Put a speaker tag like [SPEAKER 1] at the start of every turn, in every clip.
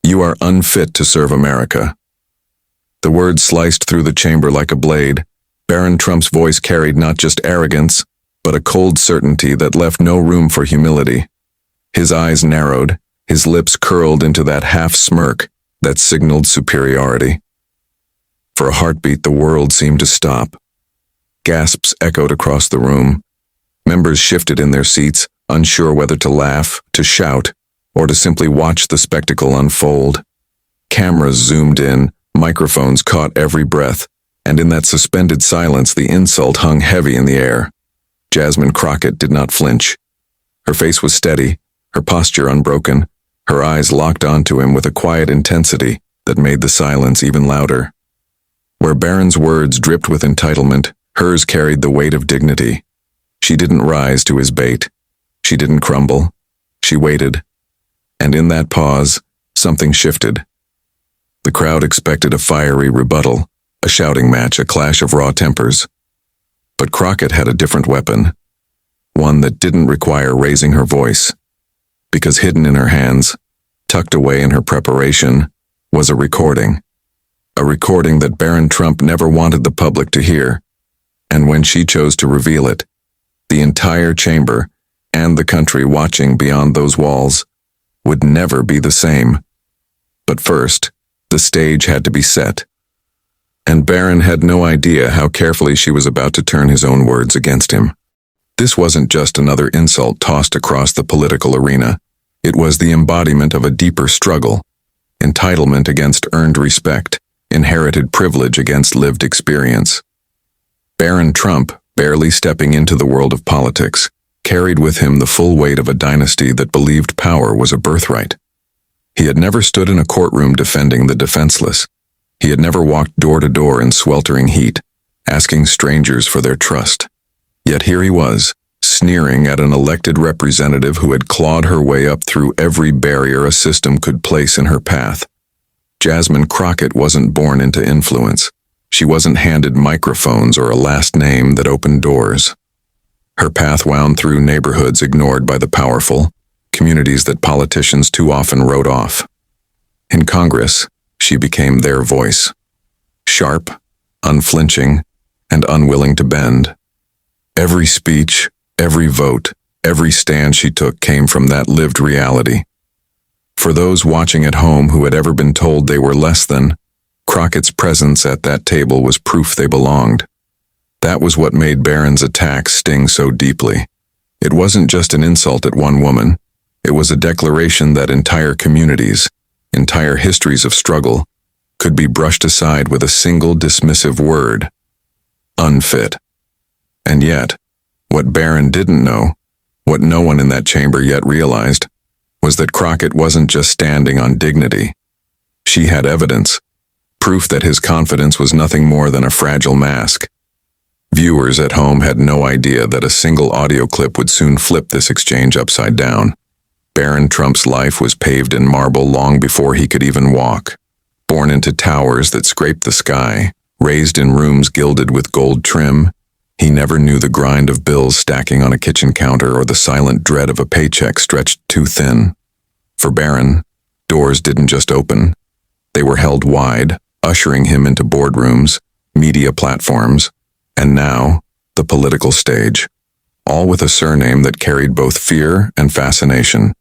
[SPEAKER 1] You are unfit to serve America." The words sliced through the chamber like a blade. Barron Trump's voice carried not just arrogance, but a cold certainty that left no room for humility. His eyes narrowed, his lips curled into that half-smirk that signaled superiority. For a heartbeat, the world seemed to stop. Gasps echoed across the room. Members shifted in their seats, unsure whether to laugh, to shout, or to simply watch the spectacle unfold. Cameras zoomed in, microphones caught every breath, and in that suspended silence the insult hung heavy in the air. Jasmine Crockett did not flinch. Her face was steady, her posture unbroken, her eyes locked onto him with a quiet intensity that made the silence even louder. Where Barron's words dripped with entitlement, hers carried the weight of dignity. She didn't rise to his bait. She didn't crumble. She waited. And in that pause, something shifted. The crowd expected a fiery rebuttal, a shouting match, a clash of raw tempers. But Crockett had a different weapon, one that didn't require raising her voice, because hidden in her hands, tucked away in her preparation, was a recording that Barron Trump never wanted the public to hear, and when she chose to reveal it, the entire chamber, and the country watching beyond those walls, would never be the same. But first, the stage had to be set. And Barron had no idea how carefully she was about to turn his own words against him. This wasn't just another insult tossed across the political arena. It was the embodiment of a deeper struggle, entitlement against earned respect, inherited privilege against lived experience. Barron Trump, barely stepping into the world of politics, carried with him the full weight of a dynasty that believed power was a birthright. He had never stood in a courtroom defending the defenseless. He had never walked door to door in sweltering heat, asking strangers for their trust. Yet here he was, sneering at an elected representative who had clawed her way up through every barrier a system could place in her path. Jasmine Crockett wasn't born into influence. She wasn't handed microphones or a last name that opened doors. Her path wound through neighborhoods ignored by the powerful, communities that politicians too often wrote off. In Congress, she became their voice. Sharp, unflinching, and unwilling to bend. Every speech, every vote, every stand she took came from that lived reality. For those watching at home who had ever been told they were less than, Crockett's presence at that table was proof they belonged. That was what made Barron's attack sting so deeply. It wasn't just an insult at one woman. It was a declaration that entire communities, entire histories of struggle, could be brushed aside with a single dismissive word: unfit. And yet, what Barron didn't know, what no one in that chamber yet realized, was that Crockett wasn't just standing on dignity. She had evidence, proof that his confidence was nothing more than a fragile mask. Viewers at home had no idea that a single audio clip would soon flip this exchange upside down. Barron Trump's life was paved in marble long before he could even walk. Born into towers that scraped the sky, raised in rooms gilded with gold trim, he never knew the grind of bills stacking on a kitchen counter or the silent dread of a paycheck stretched too thin. For Barron, doors didn't just open. They were held wide, ushering him into boardrooms, media platforms, and now, the political stage, all with a surname that carried both fear and fascination.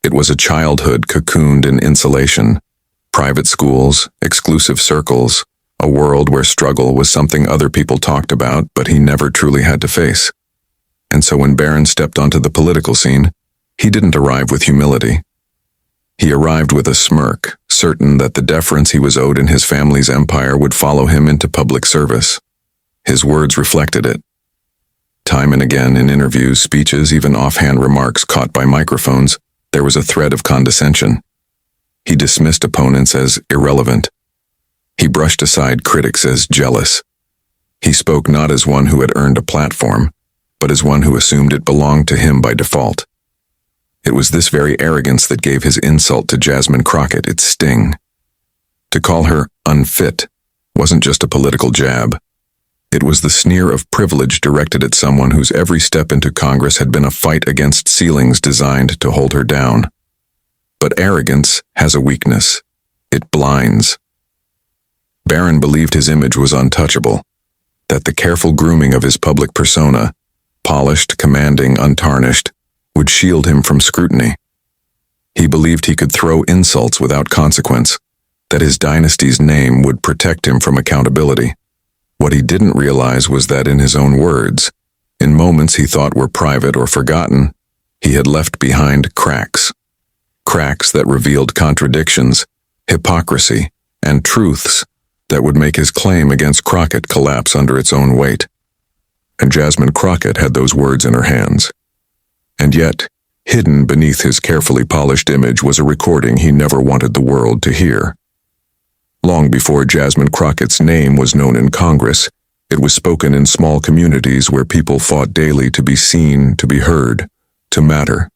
[SPEAKER 1] It was a childhood cocooned in insulation, private schools, exclusive circles, a world where struggle was something other people talked about but he never truly had to face. And so when Barron stepped onto the political scene, he didn't arrive with humility. He arrived with a smirk, certain that the deference he was owed in his family's empire would follow him into public service. His words reflected it. Time and again in interviews, speeches, even offhand remarks caught by microphones, there was a thread of condescension. He dismissed opponents as irrelevant. He brushed aside critics as jealous. He spoke not as one who had earned a platform, but as one who assumed it belonged to him by default. It was this very arrogance that gave his insult to Jasmine Crockett its sting. To call her unfit wasn't just a political jab. It was the sneer of privilege directed at someone whose every step into Congress had been a fight against ceilings designed to hold her down. But arrogance has a weakness. It blinds. Barron believed his image was untouchable, that the careful grooming of his public persona, polished, commanding, untarnished, would shield him from scrutiny. He believed he could throw insults without consequence, that his dynasty's name would protect him from accountability. What he didn't realize was that in his own words, in moments he thought were private or forgotten, he had left behind cracks. Cracks that revealed contradictions, hypocrisy, and truths that would make his claim against Crockett collapse under its own weight. And Jasmine Crockett had those words in her hands. And yet, hidden beneath his carefully polished image was a recording he never wanted the world to hear. Long before Jasmine Crockett's name was known in Congress, it was spoken in small communities where people fought daily to be seen, to be heard, to matter.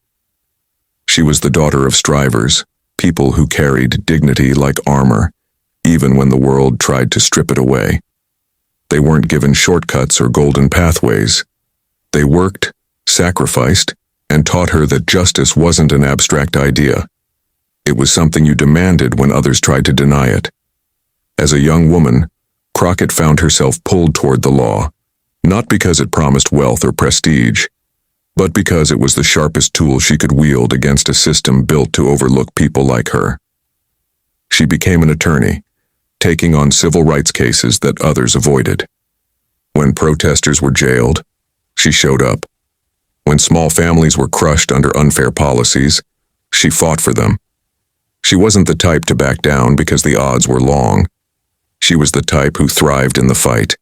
[SPEAKER 1] She was the daughter of strivers, people who carried dignity like armor, even when the world tried to strip it away. They weren't given shortcuts or golden pathways. They worked, sacrificed, and taught her that justice wasn't an abstract idea. It was something you demanded when others tried to deny it. As a young woman, Crockett found herself pulled toward the law, not because it promised wealth or prestige, but because it was the sharpest tool she could wield against a system built to overlook people like her. She became an attorney, taking on civil rights cases that others avoided. When protesters were jailed, she showed up. When small families were crushed under unfair policies, she fought for them. She wasn't the type to back down because the odds were long. She was the type who thrived in the fight.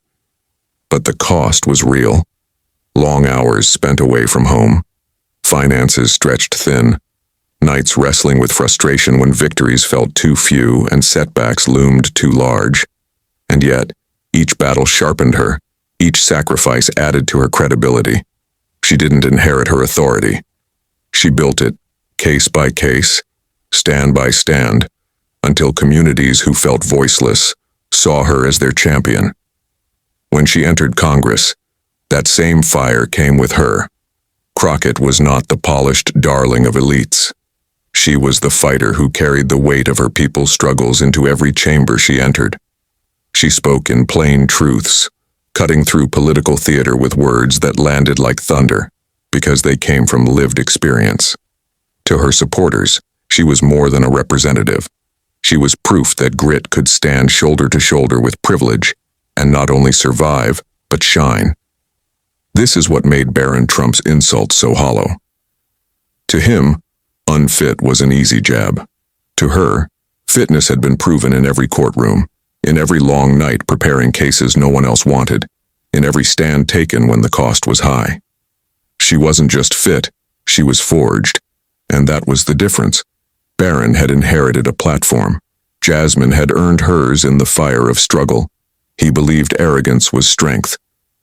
[SPEAKER 1] But the cost was real. Long hours spent away from home, finances stretched thin, nights wrestling with frustration when victories felt too few and setbacks loomed too large. And yet, each battle sharpened her, each sacrifice added to her credibility. She didn't inherit her authority. She built it, case by case, stand by stand, until communities who felt voiceless saw her as their champion. When she entered Congress, that same fire came with her. Crockett was not the polished darling of elites. She was the fighter who carried the weight of her people's struggles into every chamber she entered. She spoke in plain truths, cutting through political theater with words that landed like thunder, because they came from lived experience. To her supporters, she was more than a representative. She was proof that grit could stand shoulder to shoulder with privilege, and not only survive, but shine. This is what made Barron Trump's insults so hollow. To him, unfit was an easy jab. To her, fitness had been proven in every courtroom, in every long night preparing cases no one else wanted, in every stand taken when the cost was high. She wasn't just fit, she was forged, and that was the difference. Barron had inherited a platform. Jasmine had earned hers in the fire of struggle. He believed arrogance was strength.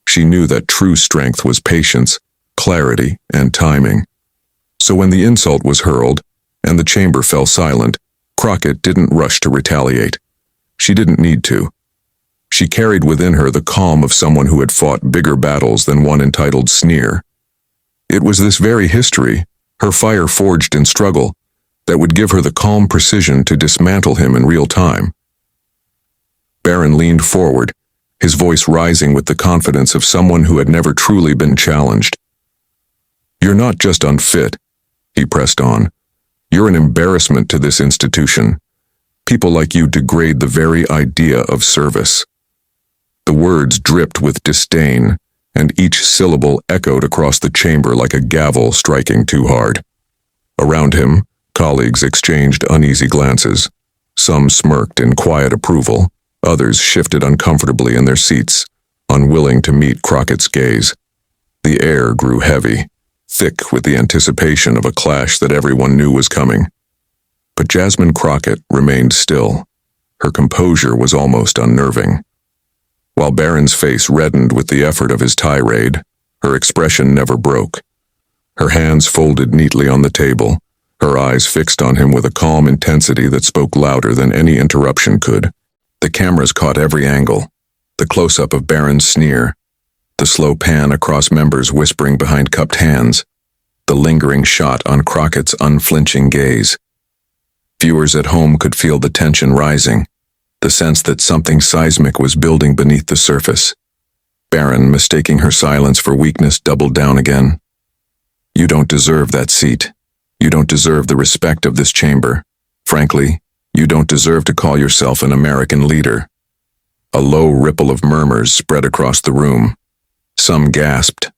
[SPEAKER 1] She knew that true strength was patience, clarity, and timing. So when the insult was hurled, and the chamber fell silent, Crockett didn't rush to retaliate. She didn't need to. She carried within her the calm of someone who had fought bigger battles than one entitled sneer. It was this very history, her fire forged in struggle, that would give her the calm precision to dismantle him in real time. Barron leaned forward, his voice rising with the confidence of someone who had never truly been challenged. "You're not just unfit," he pressed on. "You're an embarrassment to this institution. People like you degrade the very idea of service." The words dripped with disdain, and each syllable echoed across the chamber like a gavel striking too hard. Around him, colleagues exchanged uneasy glances. Some smirked in quiet approval, others shifted uncomfortably in their seats, unwilling to meet Crockett's gaze. The air grew heavy, thick with the anticipation of a clash that everyone knew was coming. But Jasmine Crockett remained still. Her composure was almost unnerving. While Barron's face reddened with the effort of his tirade, her expression never broke. Her hands folded neatly on the table, her eyes fixed on him with a calm intensity that spoke louder than any interruption could. The cameras caught every angle, the close-up of Barron's sneer, the slow pan across members whispering behind cupped hands, the lingering shot on Crockett's unflinching gaze. Viewers at home could feel the tension rising, the sense that something seismic was building beneath the surface. Barron, mistaking her silence for weakness, doubled down again. "You don't deserve that seat. You don't deserve the respect of this chamber. Frankly, you don't deserve to call yourself an American leader." A low ripple of murmurs spread across the room. Some gasped.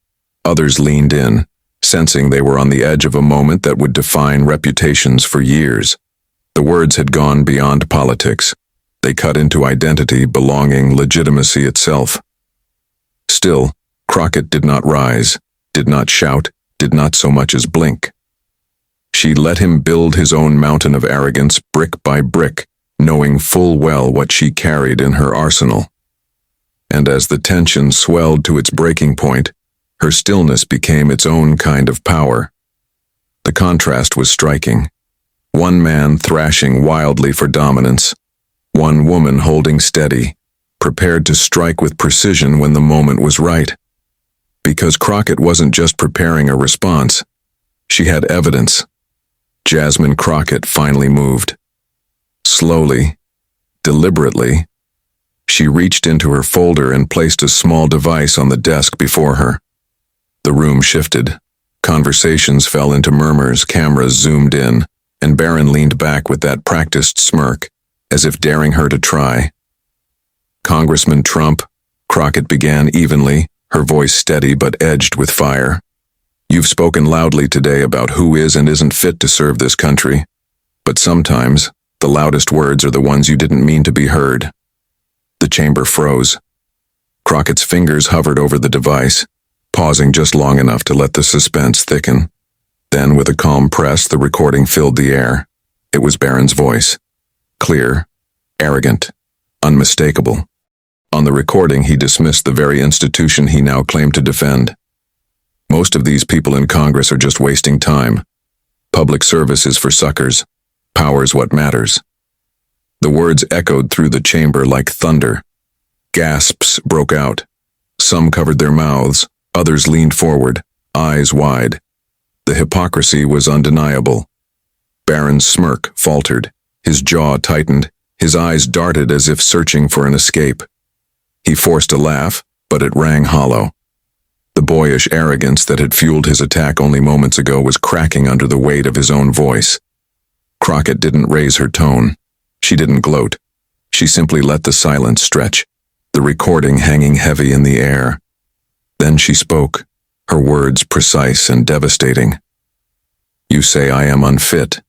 [SPEAKER 1] Others leaned in, sensing they were on the edge of a moment that would define reputations for years. The words had gone beyond politics. They cut into identity, belonging, legitimacy itself. Still, Crockett did not rise, did not shout, did not so much as blink. She let him build his own mountain of arrogance brick by brick, knowing full well what she carried in her arsenal. And as the tension swelled to its breaking point, her stillness became its own kind of power. The contrast was striking. One man thrashing wildly for dominance, one woman holding steady, prepared to strike with precision when the moment was right. Because Crockett wasn't just preparing a response, she had evidence. Jasmine Crockett finally moved. Slowly, deliberately, she reached into her folder and placed a small device on the desk before her. The room shifted. Conversations fell into murmurs, cameras zoomed in, and Barron leaned back with that practiced smirk, as if daring her to try. "Congressman Trump," Crockett began evenly, her voice steady but edged with fire. "You've spoken loudly today about who is and isn't fit to serve this country. But sometimes, the loudest words are the ones you didn't mean to be heard." The chamber froze. Crockett's fingers hovered over the device, pausing just long enough to let the suspense thicken. Then, with a calm press, the recording filled the air. It was Barron's voice. Clear, arrogant, unmistakable. On the recording, he dismissed the very institution he now claimed to defend. "Most of these people in Congress are just wasting time. Public service is for suckers. Power's what matters." The words echoed through the chamber like thunder. Gasps broke out. Some covered their mouths, others leaned forward, eyes wide. The hypocrisy was undeniable. Barron's smirk faltered, his jaw tightened, his eyes darted as if searching for an escape. He forced a laugh, but it rang hollow. The boyish arrogance that had fueled his attack only moments ago was cracking under the weight of his own voice. Crockett didn't raise her tone. She didn't gloat. She simply let the silence stretch, the recording hanging heavy in the air. Then she spoke, her words precise and devastating. "You say I am unfit,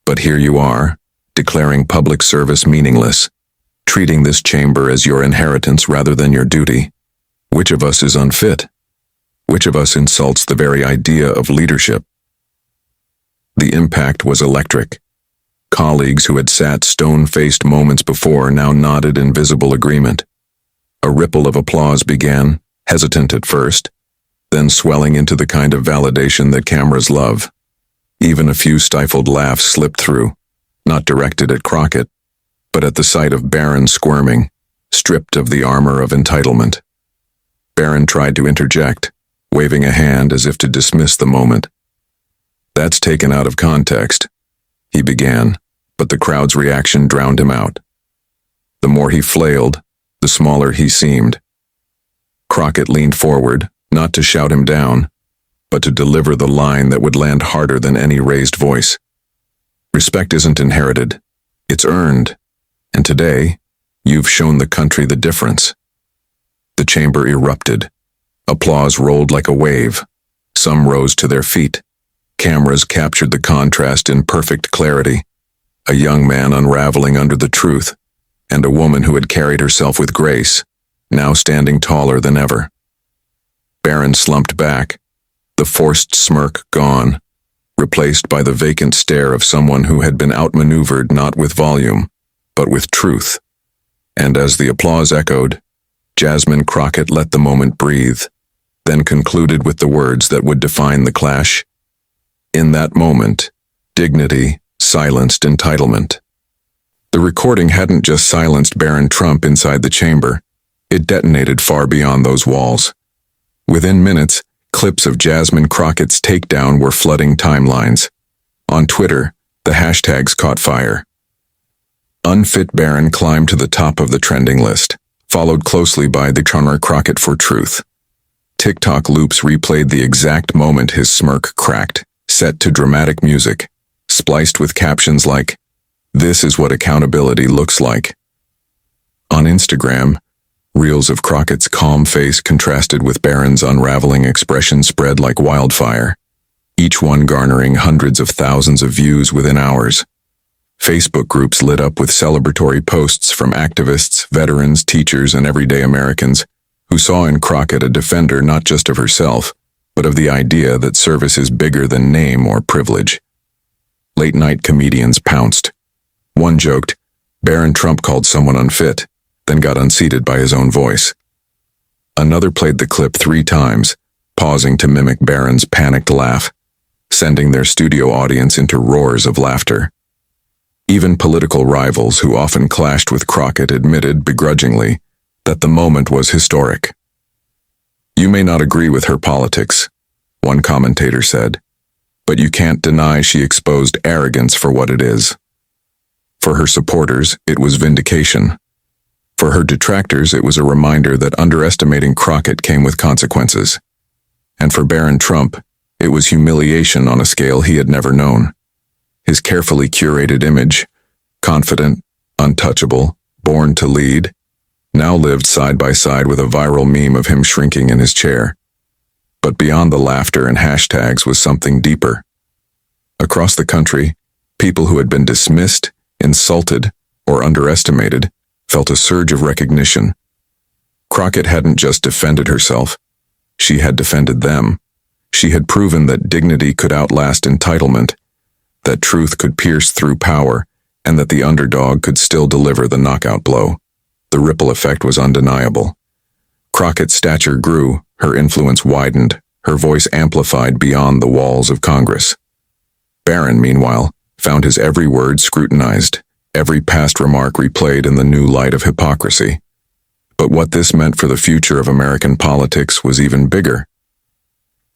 [SPEAKER 1] but here you are, declaring public service meaningless, treating this chamber as your inheritance rather than your duty. Which of us is unfit? Which of us insults the very idea of leadership?" The impact was electric. Colleagues who had sat stone-faced moments before now nodded in visible agreement. A ripple of applause began, hesitant at first, then swelling into the kind of validation that cameras love. Even a few stifled laughs slipped through, not directed at Crockett, but at the sight of Barron squirming, stripped of the armor of entitlement. Barron tried to interject, waving a hand as if to dismiss the moment. "That's taken out of context," he began, but the crowd's reaction drowned him out. The more he flailed, the smaller he seemed. Crockett leaned forward, not to shout him down, but to deliver the line that would land harder than any raised voice. "Respect isn't inherited, it's earned, and today, you've shown the country the difference." The chamber erupted. Applause rolled like a wave. Some rose to their feet. Cameras captured the contrast in perfect clarity. A young man unraveling under the truth, and a woman who had carried herself with grace, now standing taller than ever. Barron slumped back, the forced smirk gone, replaced by the vacant stare of someone who had been outmaneuvered not with volume, but with truth. And as the applause echoed, Jasmine Crockett let the moment breathe, then concluded with the words that would define the clash. In that moment, dignity silenced entitlement. The recording hadn't just silenced Barron Trump inside the chamber, it detonated far beyond those walls. Within minutes, clips of Jasmine Crockett's takedown were flooding timelines. On Twitter, The hashtags caught fire. Unfit Barron climbed to the top of the trending list, followed closely by the Jasmine Crockett for truth. TikTok loops replayed the exact moment his smirk cracked, set to dramatic music, spliced with captions like, "This is what accountability looks like." On Instagram, reels of Crockett's calm face contrasted with Barron's unraveling expression spread like wildfire, each one garnering hundreds of thousands of views within hours. Facebook groups lit up with celebratory posts from activists, veterans, teachers, and everyday Americans who saw in Crockett a defender not just of herself, but of the idea that service is bigger than name or privilege. Late-night comedians pounced. One joked, Barron Trump called someone unfit, then got unseated by his own voice. Another played the clip 3 times, pausing to mimic Barron's panicked laugh, sending their studio audience into roars of laughter. Even political rivals who often clashed with Crockett admitted begrudgingly that the moment was historic. "You may not agree with her politics," one commentator said, "but you can't deny she exposed arrogance for what it is." For her supporters, it was vindication. For her detractors, it was a reminder that underestimating Crockett came with consequences. And for Barron Trump, it was humiliation on a scale he had never known. His carefully curated image, confident, untouchable, born to lead, now lived side by side with a viral meme of him shrinking in his chair. But beyond the laughter and hashtags was something deeper. Across the country, people who had been dismissed, insulted, or underestimated felt a surge of recognition. Crockett hadn't just defended herself, she had defended them. She had proven that dignity could outlast entitlement, that truth could pierce through power, and that the underdog could still deliver the knockout blow. The ripple effect was undeniable. Crockett's stature grew, her influence widened, her voice amplified beyond the walls of Congress. Barron, meanwhile, found his every word scrutinized, every past remark replayed in the new light of hypocrisy. But what this meant for the future of American politics was even bigger.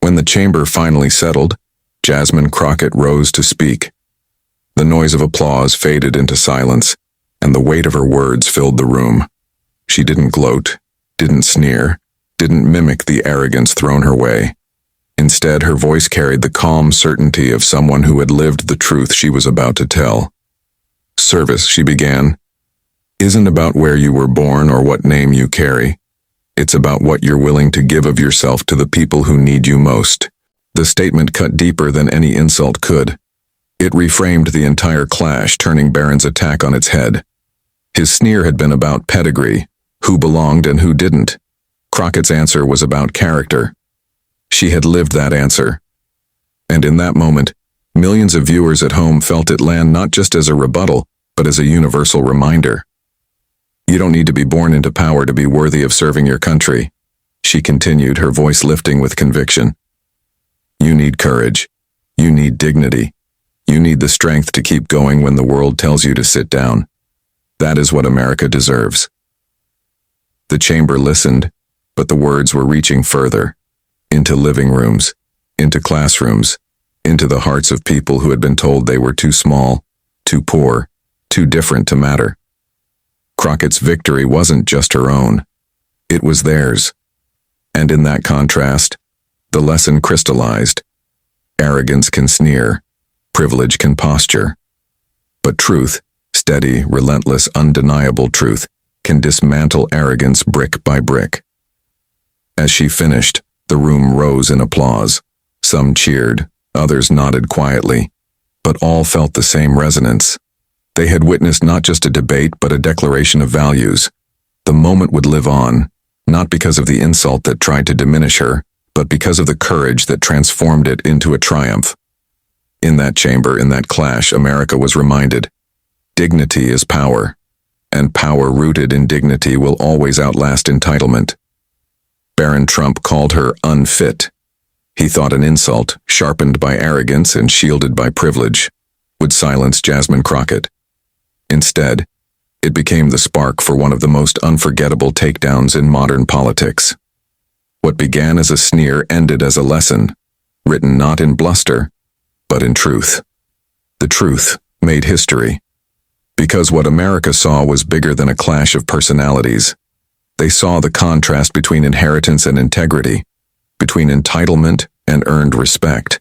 [SPEAKER 1] When the chamber finally settled, Jasmine Crockett rose to speak. The noise of applause faded into silence, and the weight of her words filled the room. She didn't gloat, didn't sneer, didn't mimic the arrogance thrown her way. Instead, her voice carried the calm certainty of someone who had lived the truth she was about to tell. "Service," she began, "isn't about where you were born or what name you carry. It's about what you're willing to give of yourself to the people who need you most." The statement cut deeper than any insult could. It reframed the entire clash, turning Barron's attack on its head. His sneer had been about pedigree, who belonged and who didn't. Crockett's answer was about character. She had lived that answer. And in that moment, millions of viewers at home felt it land not just as a rebuttal, but as a universal reminder. "You don't need to be born into power to be worthy of serving your country," she continued, her voice lifting with conviction. "You need courage. You need dignity. You need the strength to keep going when the world tells you to sit down. That is what America deserves." The chamber listened, but the words were reaching further, into living rooms, into classrooms, into the hearts of people who had been told they were too small, too poor, too different to matter. Crockett's victory wasn't just her own. It was theirs. And in that contrast, the lesson crystallized. Arrogance can sneer, privilege can posture. But truth, steady, relentless, undeniable truth, can dismantle arrogance brick by brick. As she finished, the room rose in applause. Some cheered, others nodded quietly, but all felt the same resonance. They had witnessed not just a debate, but a declaration of values. The moment would live on, not because of the insult that tried to diminish her, but because of the courage that transformed it into a triumph. In that chamber, in that clash, America was reminded, dignity is power, and power rooted in dignity will always outlast entitlement. Barron Trump called her unfit. He thought an insult, sharpened by arrogance and shielded by privilege, would silence Jasmine Crockett. Instead, it became the spark for one of the most unforgettable takedowns in modern politics. What began as a sneer ended as a lesson, written not in bluster, but in truth. The truth made history. Because what America saw was bigger than a clash of personalities. They saw the contrast between inheritance and integrity, between entitlement and earned respect.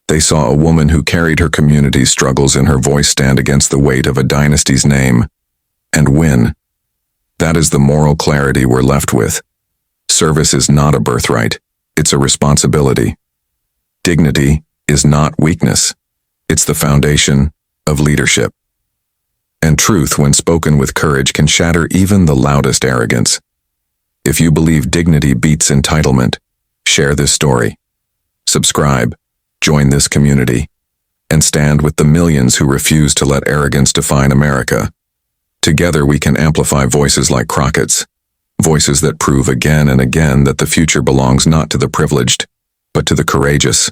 [SPEAKER 1] They saw a woman who carried her community's struggles in her voice stand against the weight of a dynasty's name, and win. That is the moral clarity we're left with. Service is not a birthright, it's a responsibility. Dignity is not weakness, it's the foundation of leadership. And truth, when spoken with courage, can shatter even the loudest arrogance. If you believe dignity beats entitlement, share this story. Subscribe, join this community, and stand with the millions who refuse to let arrogance define America. Together we can amplify voices like Crockett's, voices that prove again and again that the future belongs not to the privileged, but to the courageous.